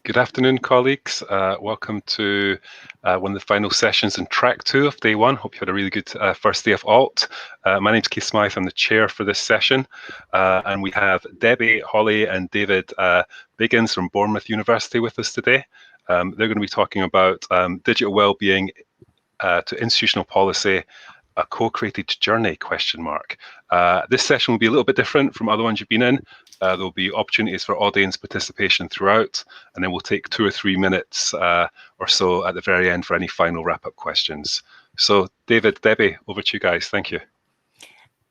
Good afternoon, colleagues. Welcome to one of the final sessions in track 2 of day 1. Hope you had a really good first day of ALT. My name's Keith Smythe. I'm the chair for this session. And we have Debbie, Holley and David Biggins from Bournemouth University with us today. They're going to be talking about digital wellbeing to institutional policy, a co-created journey, ? This session will be a little bit different from other ones you've been in. There'll be opportunities for audience participation throughout, and then we'll take 2 or 3 minutes or so at the very end for any final wrap-up questions. So David, Debbie, over to you guys. Thank you.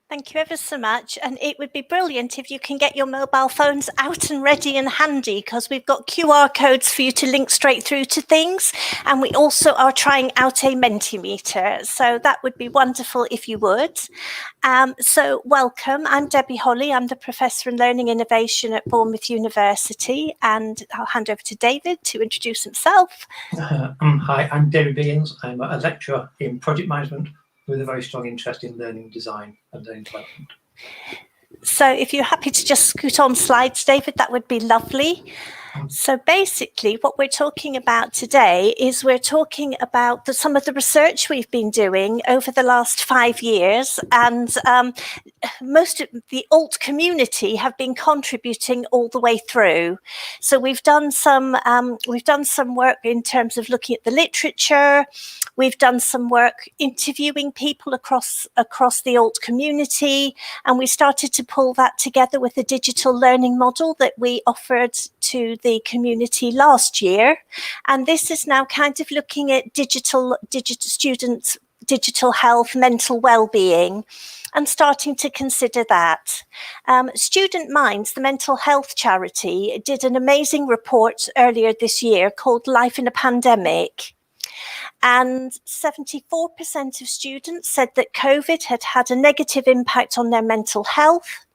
Thank you ever so much. And it would be brilliant if you can get your mobile phones out and ready and handy, because we've got QR codes for you to link straight through to things. And we also are trying out a Mentimeter. So that would be wonderful if you would. So welcome. I'm Debbie Holley. I'm the Professor in Learning Innovation at Bournemouth University. And I'll hand over to David to introduce himself. Hi, I'm David Biggins. I'm a lecturer in project management with a very strong interest in learning design and learning development. So if you're happy to just scoot on slides, David, that would be lovely. So basically what we're talking about today is we're talking about some of the research we've been doing over the last 5 years, and most of the alt community have been contributing all the way through. So we've done some work in terms of looking at the literature. We've done some work interviewing people across the alt community, and we started to pull that together with a digital learning model that we offered to the community last year. And this is now kind of looking at digital students, digital health, mental well-being, and starting to consider that. Student Minds, the mental health charity, did an amazing report earlier this year called Life in a Pandemic. And 74% of students said that COVID had had a negative impact on their mental health.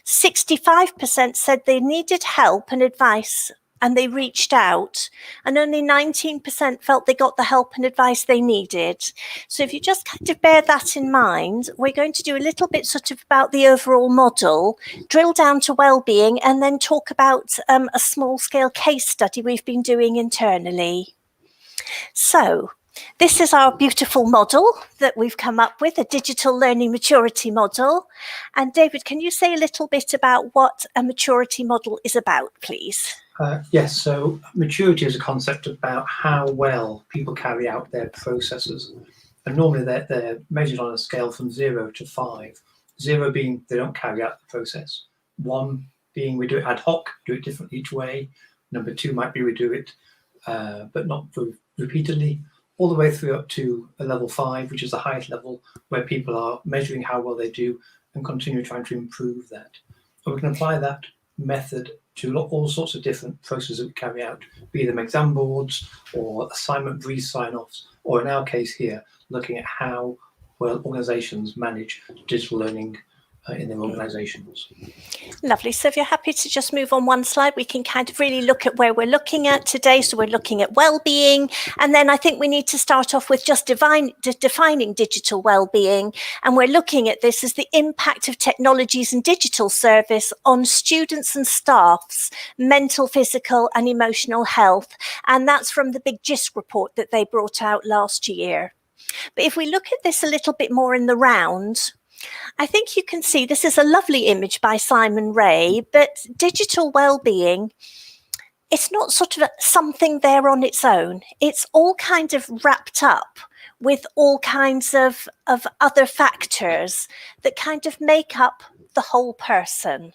65% said they needed help and advice and they reached out, and only 19% felt they got the help and advice they needed. So if you just kind of bear that in mind, we're going to do a little bit sort of about the overall model, drill down to well-being, and then talk about a small-scale case study we've been doing internally. So this is our beautiful model that we've come up with, a digital learning maturity model. And David, can you say a little bit about what a maturity model is about, please? Yes, so maturity is a concept about how well people carry out their processes. And normally they're measured on a scale from 0 to 5. 0 being they don't carry out the process. 1 being we do it ad hoc, do it differently each way. Number 2 might be we do it, but not repeatedly. All the way through up to a level 5, which is the highest level, where people are measuring how well they do and continue trying to improve that. And we can apply that method to all sorts of different processes that we carry out, be them exam boards or assignment brief sign-offs, or in our case here, looking at how well organisations manage digital learning in their organisations. Lovely. So if you're happy to just move on one slide, we can kind of really look at where we're looking at today. So we're looking at well-being, and then I think we need to start off with just defining digital well-being, and we're looking at this as the impact of technologies and digital service on students and staff's mental, physical and emotional health, and that's from the Big GIST report that they brought out last year. But if we look at this a little bit more in the round, I think you can see this is a lovely image by Simon Ray, but digital well-being, it's not sort of something there on its own. It's all kind of wrapped up with all kinds of other factors that kind of make up the whole person.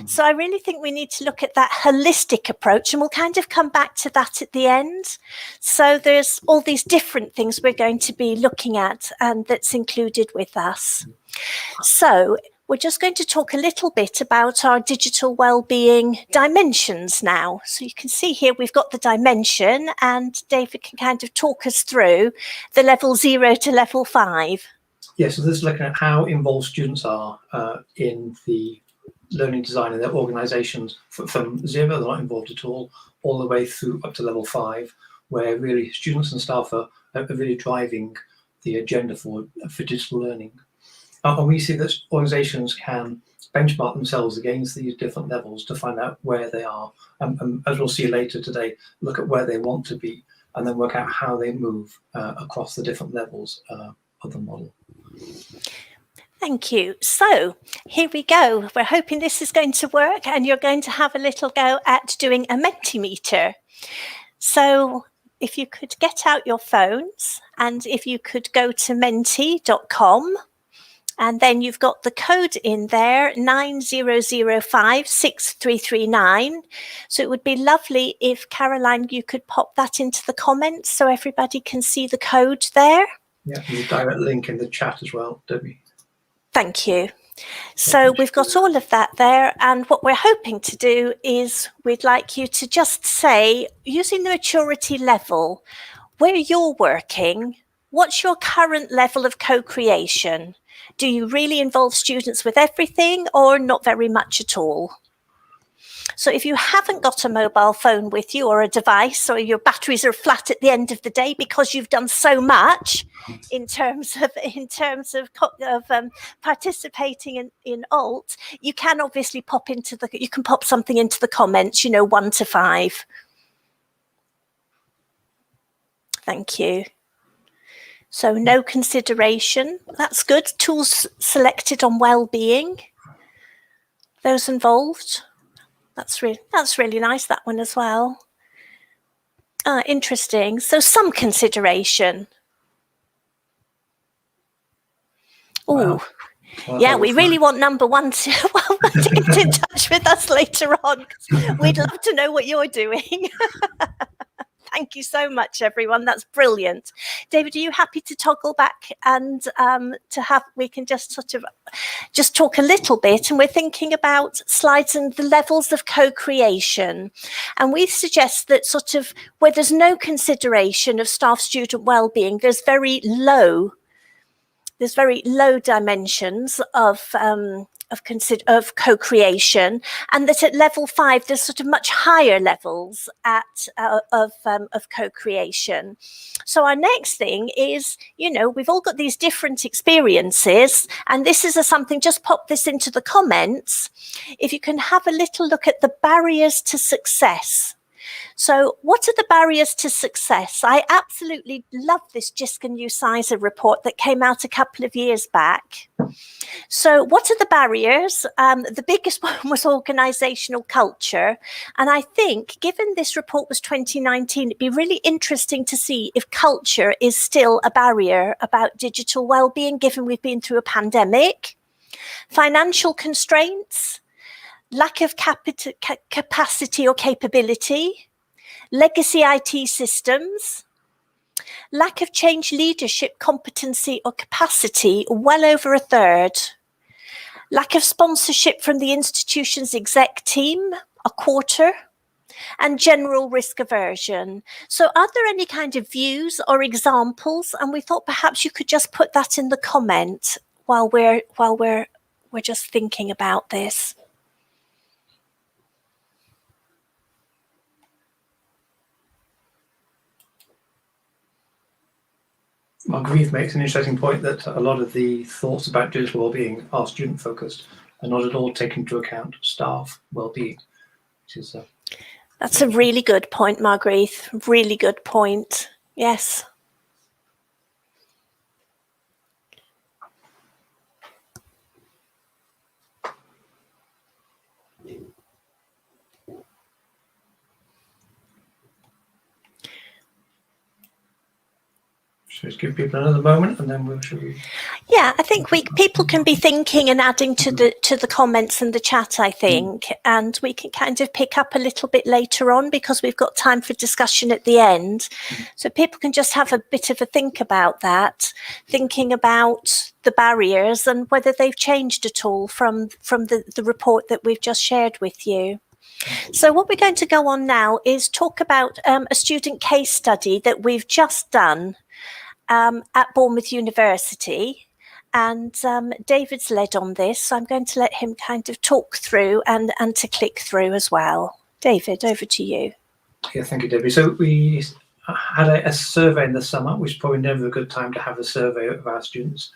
So I really think we need to look at that holistic approach, and we'll kind of come back to that at the end. So there's all these different things we're going to be looking at, and that's included with us. So we're just going to talk a little bit about our digital wellbeing dimensions now. So you can see here we've got the dimension, and David can kind of talk us through the level 0 to level 5. Yeah, so this is looking at how involved students are in the learning design in their organisations from 0, they're not involved at all the way through up to level 5, where really students and staff are really driving the agenda for digital learning. And we see that organisations can benchmark themselves against these different levels to find out where they are. And as we'll see later today, look at where they want to be and then work out how they move across the different levels of the model. Thank you. So here we go. We're hoping this is going to work, and you're going to have a little go at doing a Mentimeter. So if you could get out your phones, and if you could go to menti.com, and then you've got the code in there, 90056339. So it would be lovely if, Caroline, you could pop that into the comments so everybody can see the code there. Yeah, there's a direct link in the chat as well, Debbie. Thank you. So we've got all of that there, and what we're hoping to do is we'd like you to just say, using the maturity level, where you're working, what's your current level of co-creation? Do you really involve students with everything or not very much at all? So if you haven't got a mobile phone with you or a device, or your batteries are flat at the end of the day because you've done so much in terms of participating in alt, you can obviously pop something into the comments, 1 to 5. Thank you. So no consideration. That's good. Tools selected on Wellbeing. Those involved. That's really nice, that one as well. Interesting. So some consideration. Oh, wow. Yeah, we really want number 1 to get in touch with us later on. We'd love to know what you're doing. Thank you so much, everyone. That's brilliant. David, are you happy to toggle back and we can just just talk a little bit, and we're thinking about slides and the levels of co-creation. And we suggest that where there's no consideration of staff student wellbeing, there's very low dimensions of co-creation, and that at level 5 there's much higher levels of co-creation. So our next thing is, we've all got these different experiences, and this is something, just pop this into the comments. If you can have a little look at the barriers to success. So what are the barriers to success? I absolutely love this Jisk and Usizer report that came out a couple of years back. So what are the barriers? The biggest one was organisational culture. And I think, given this report was 2019, it'd be really interesting to see if culture is still a barrier about digital wellbeing, given we've been through a pandemic. Financial constraints, lack of capacity or capability, legacy IT systems, lack of change leadership competency or capacity, well over a third, lack of sponsorship from the institution's exec team, a quarter, and general risk aversion. So are there any kind of views or examples? And we thought perhaps you could just put that in the comment while we're just thinking about this. Marguerite makes an interesting point that a lot of the thoughts about digital wellbeing are student focused and not at all taking into account staff wellbeing, which is that's a really good point, Marguerite. Really good point. Yes. Just give people another moment, and then we'll show you. Yeah, I think people can be thinking and adding to the comments and the chat, I think, and we can kind of pick up a little bit later on because we've got time for discussion at the end. So people can just have a bit of a think about that, thinking about the barriers and whether they've changed at all from the report that we've just shared with you. So what we're going to go on now is talk about a student case study that we've just done at Bournemouth University, and David's led on this, so I'm going to let him kind of talk through and to click through as well. David, over to you. Yeah, thank you, Debbie. So had a survey in the summer, which is probably never a good time to have a survey of our students.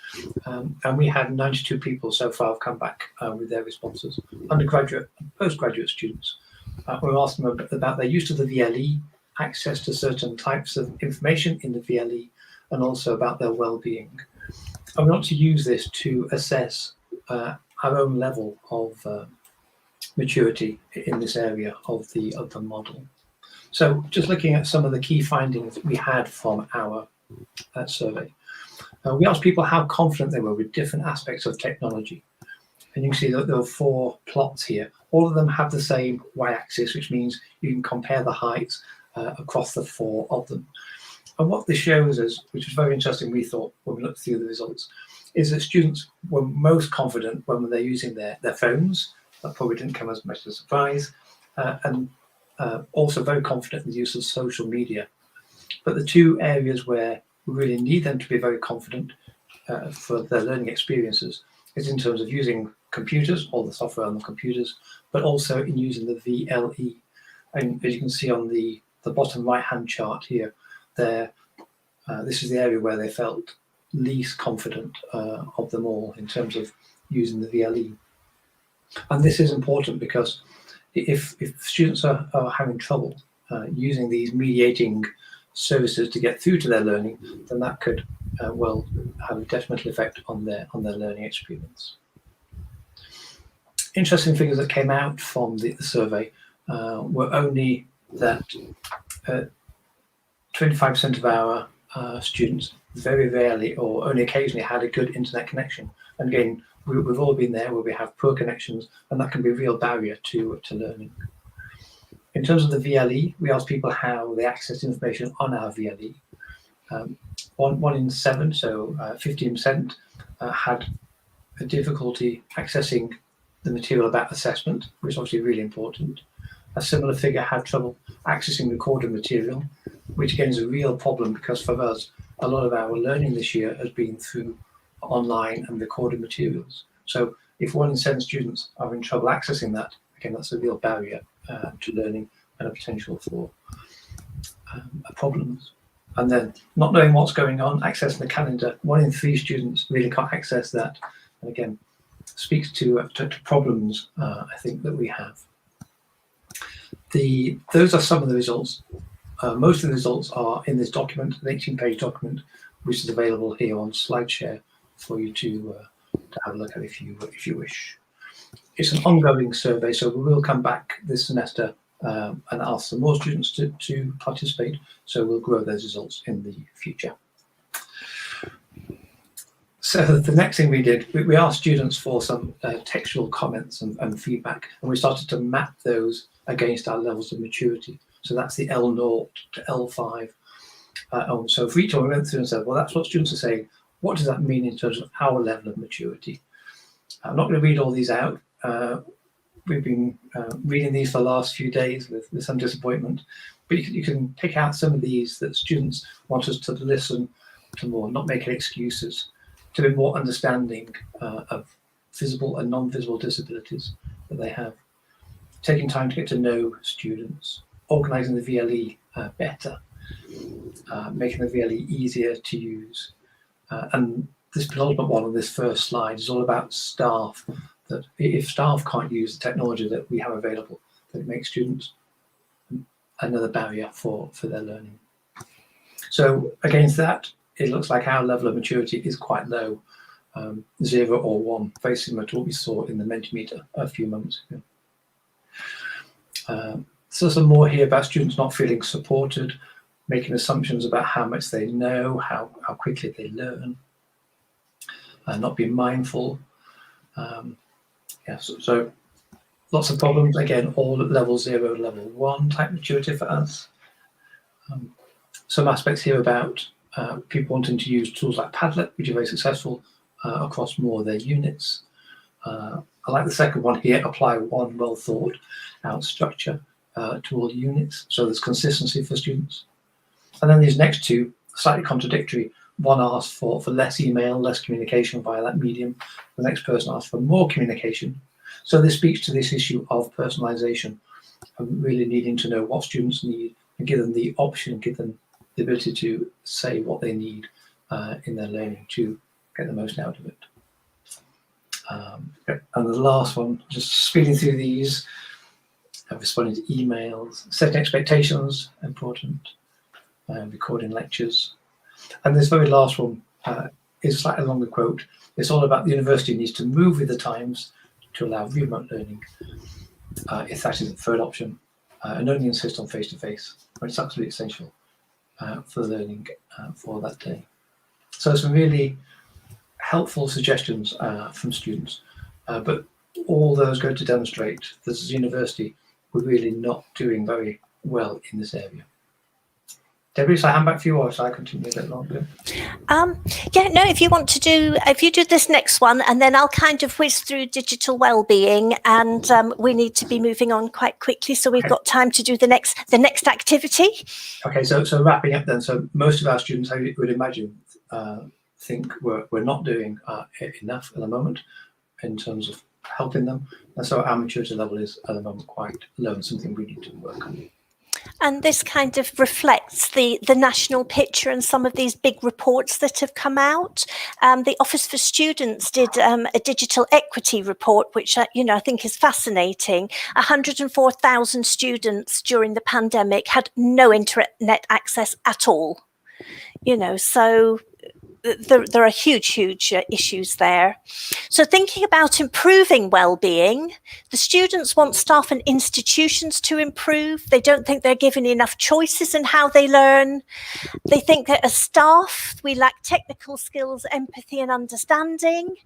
And we had 92 people so far have come back with their responses, undergraduate and postgraduate students. We asked them about their use of the VLE, access to certain types of information in the VLE, and also about their well-being. And we want to use this to assess our own level of maturity in this area of the model. So just looking at some of the key findings we had from our survey. We asked people how confident they were with different aspects of technology. And you can see that there are 4 plots here. All of them have the same y-axis, which means you can compare the heights across the 4 of them. And what this shows us, which was very interesting, we thought, when we looked through the results, is that students were most confident when they're using their phones. That probably didn't come as much as a surprise. And also very confident in the use of social media. But the 2 areas where we really need them to be very confident for their learning experiences is in terms of using computers, all the software on the computers, but also in using the VLE. And as you can see on the bottom right-hand chart here, this is the area where they felt least confident of them all in terms of using the VLE. And this is important because if students are having trouble using these mediating services to get through to their learning, then that could well have a detrimental effect on their learning experience. Interesting figures that came out from the survey were only that 25% of our students very rarely or only occasionally had a good internet connection. And again, we've all been there where we have poor connections, and that can be a real barrier to learning. In terms of the VLE, we asked people how they access information on our VLE. 1 in 7, so 15%, had a difficulty accessing the material about assessment, which is obviously really important. A similar figure had trouble accessing recorded material, which again is a real problem because for us, a lot of our learning this year has been through online and recorded materials. So if 1 in 7 students are in trouble accessing that, again, that's a real barrier to learning and a potential for problems. And then not knowing what's going on, accessing the calendar, 1 in 3 students really can't access that. And again, speaks to problems, I think, that we have. Those are some of the results. Most of the results are in this document, an 18-page document, which is available here on SlideShare for you to have a look at if you wish. It's an ongoing survey, so we will come back this semester and ask some more students to participate, so we'll grow those results in the future. So the next thing we did, we asked students for some textual comments and feedback, and we started to map those against our levels of maturity. So that's the L0 to L5. So for each one, we went through and said, well, that's what students are saying. What does that mean in terms of our level of maturity? I'm not going to read all these out. We've been reading these for the last few days with some disappointment, but you can pick out some of these that students want us to listen to more, not making excuses, to be more understanding of visible and non-visible disabilities that they have, taking time to get to know students, organising the VLE better, making the VLE easier to use. And this penultimate one on this first slide is all about staff, that if staff can't use the technology that we have available, that it makes students another barrier for their learning. So against that, it looks like our level of maturity is quite low, 0 or 1, very similar to what we saw in the Mentimeter a few months ago. So some more here about students not feeling supported, making assumptions about how much they know, how quickly they learn, not being mindful. So lots of problems, again, all at level 0, level 1 type maturity for us. Some aspects here about people wanting to use tools like Padlet, which are very successful across more of their units. I like the second one here, apply one well thought out structure to all units, so there's consistency for students. And then these next two, slightly contradictory. One asks for less email, less communication via that medium. The next person asks for more communication. So this speaks to this issue of personalization and really needing to know what students need and give them the option, give them the ability to say what they need in their learning to get the most out of it. And the last one, just speeding through these, responding to emails, setting expectations, important, recording lectures. And this very last one is a slightly longer quote. It's all about the university needs to move with the times to allow remote learning, if that is the third option, and only insist on face-to-face, when it's absolutely essential for learning for that day. So some really helpful suggestions from students, but all those go to demonstrate that as a university, we're really not doing very well in this area. Debbie, shall I hand back to you, or shall I continue a bit longer? Yeah, no, if you do this next one, and then I'll kind of whiz through digital wellbeing, and we need to be moving on quite quickly, so we've got time to do the next activity. Okay, so wrapping up then. So most of our students, I would imagine, think we're not doing enough at the moment in terms of helping them, and so our maturity level is at the moment quite low, and something we need to work on. And this kind of reflects the national picture and some of these big reports that have come out. The Office for Students did a digital equity report, which I think is fascinating. 104,000 students during the pandemic had no internet access at all. So there are huge issues there. So thinking about improving well-being, the students want staff and institutions to improve. They don't think they're given enough choices in how they learn. They think that as staff, we lack technical skills, empathy and understanding.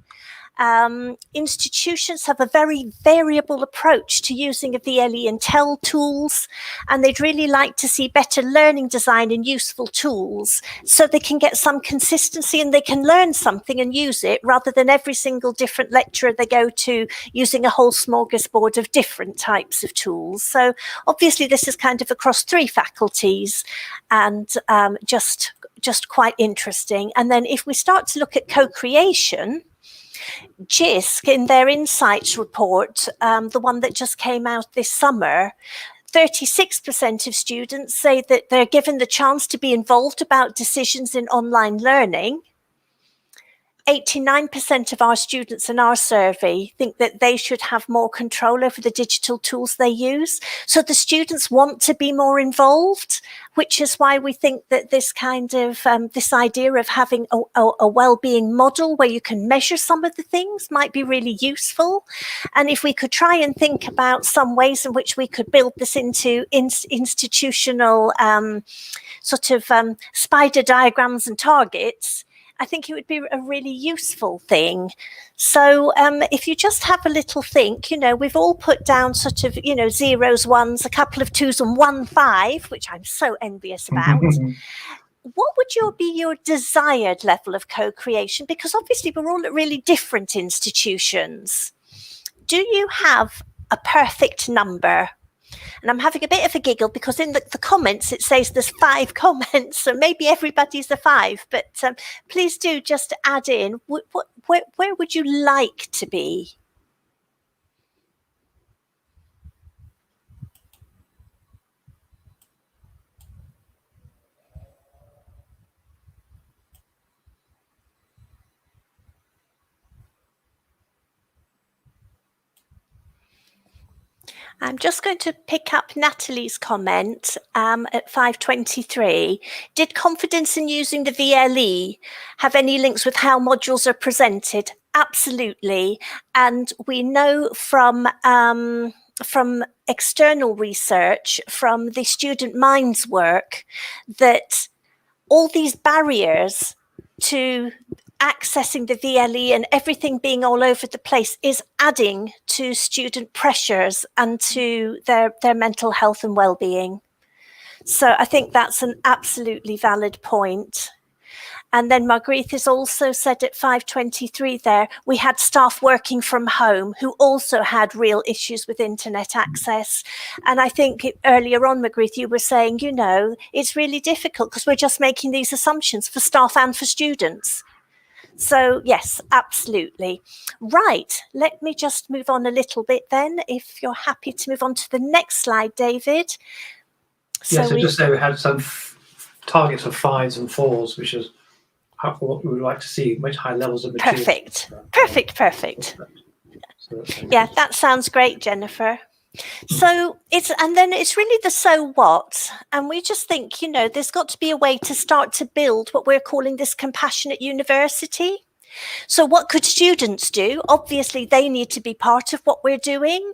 Institutions have a very variable approach to using of VLE and TEL tools, and they'd really like to see better learning design and useful tools so they can get some consistency and they can learn something and use it, rather than every single different lecturer they go to using a whole smorgasbord of different types of tools. So obviously this is kind of across 3 faculties, and just quite interesting. And then if we start to look at co-creation, JISC, in their insights report, the one that just came out this summer, 36% of students say that they're given the chance to be involved about decisions in online learning. 89% of our students in our survey think that they should have more control over the digital tools they use. So the students want to be more involved, which is why we think that this kind of, this idea of having a well-being model where you can measure some of the things might be really useful. And if we could try and think about some ways in which we could build this into institutional spider diagrams and targets, I think it would be a really useful thing. So if you just have a little think, we've all put down zeros, ones, a couple of twos and 1 5, which I'm so envious about. What would be your desired level of co-creation? Because obviously we're all at really different institutions. Do you have a perfect number? And I'm having a bit of a giggle because in the comments it says there's 5 comments, so maybe everybody's a 5. But please do just add in where would you like to be? I'm just going to pick up Natalie's comment at 5:23. Did confidence in using the VLE have any links with how modules are presented? Absolutely. And we know from external research, from the Student Minds work, that all these barriers to accessing the VLE and everything being all over the place is adding to student pressures and to their mental health and well-being. So I think that's an absolutely valid point. And then Margrethe has also said at 5:23 there, we had staff working from home who also had real issues with internet access. And I think earlier on, Margrethe, you were saying, it's really difficult because we're just making these assumptions for staff and for students. So yes, absolutely. Right, let me just move on a little bit then, if you're happy to move on to the next slide, David. So just so we had some targets of 5s and 4s, which is what we would like to see, much higher levels of maturity. Perfect. So yeah, that sounds great, Jennifer. So it's really the so what, and we just think, there's got to be a way to start to build what we're calling this compassionate university. So what could students do? Obviously, they need to be part of what we're doing.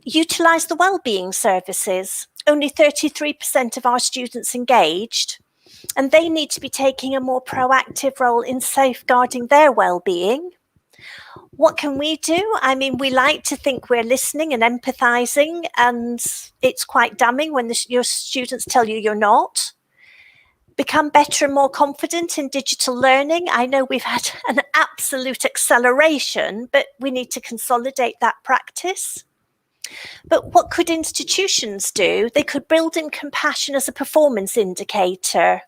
Utilise the wellbeing services. Only 33% of our students engaged, and they need to be taking a more proactive role in safeguarding their well-being. What can we do? I mean, we like to think we're listening and empathising, and it's quite damning when your students tell you you're not. Become better and more confident in digital learning. I know we've had an absolute acceleration, but we need to consolidate that practice. But what could institutions do? They could build in compassion as a performance indicator,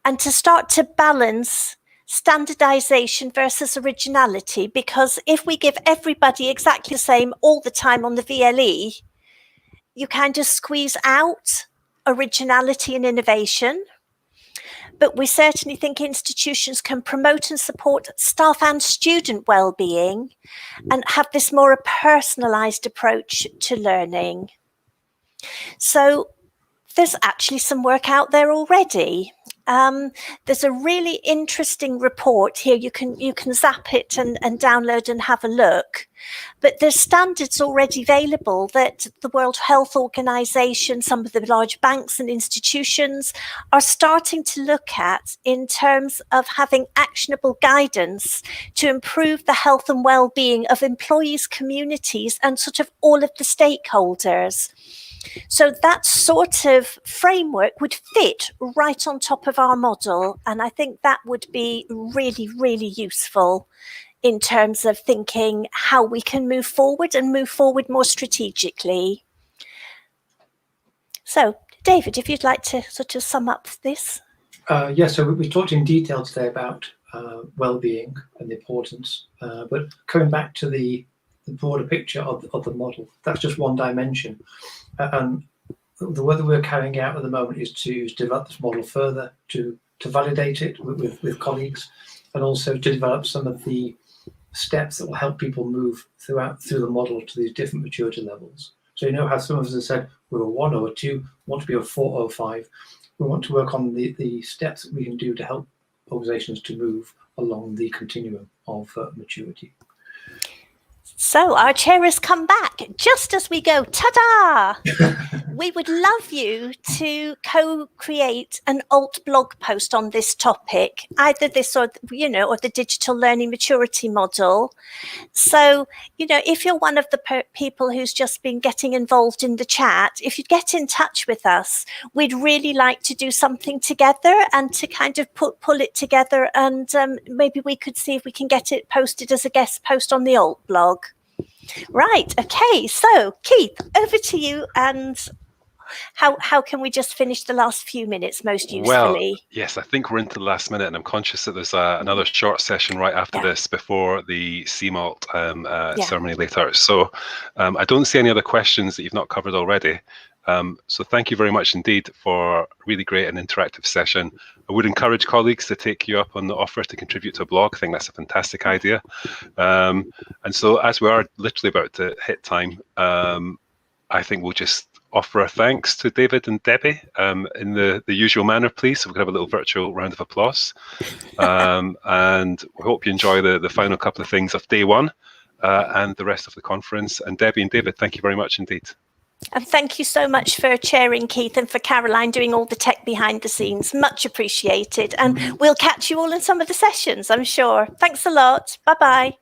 and to start to balance standardization versus originality, because if we give everybody exactly the same all the time on the VLE, you kind of squeeze out originality and innovation. But we certainly think institutions can promote and support staff and student well-being and have this more personalised approach to learning. So there's actually some work out there already. There's a really interesting report here. You can zap it and download and have a look. But there's standards already available that the World Health Organization, some of the large banks and institutions are starting to look at in terms of having actionable guidance to improve the health and well-being of employees, communities, and sort of all of the stakeholders. So that sort of framework would fit right on top of our model. And I think that would be really, really useful in terms of thinking how we can move forward and move forward more strategically. So, David, if you'd like to sort of sum up this. So we talked in detail today about well-being and the importance, but coming back to the broader picture of the model, that's just one dimension. And the work that we're carrying out at the moment is to develop this model further, to validate it with colleagues, and also to develop some of the steps that will help people move through the model to these different maturity levels. So how some of us have said we're a 1 or a 2, want to be a 4 or 5. We want to work on the steps that we can do to help organisations to move along the continuum of maturity. So our chair has come back just as we go, ta-da! We would love you to co-create an alt blog post on this topic, either this or, or the digital learning maturity model. So, if you're one of the people who's just been getting involved in the chat, if you get in touch with us, we'd really like to do something together and to kind of pull it together, and maybe we could see if we can get it posted as a guest post on the alt blog. Right, okay, so Keith, over to you, and how can we just finish the last few minutes most usefully? Well, yes, I think we're into the last minute, and I'm conscious that there's another short session right after this before the CMALT ceremony later. So I don't see any other questions that you've not covered already. So thank you very much indeed for a really great and interactive session. I would encourage colleagues to take you up on the offer to contribute to a blog. I think that's a fantastic idea. And so as we are literally about to hit time, I think we'll just offer our thanks to David and Debbie in the usual manner, please. So we can have a little virtual round of applause. And we hope you enjoy the final couple of things of day one and the rest of the conference. And Debbie and David, thank you very much indeed. And thank you so much for chairing, Keith, and for Caroline doing all the tech behind the scenes. Much appreciated. And we'll catch you all in some of the sessions, I'm sure. Thanks a lot. Bye-bye.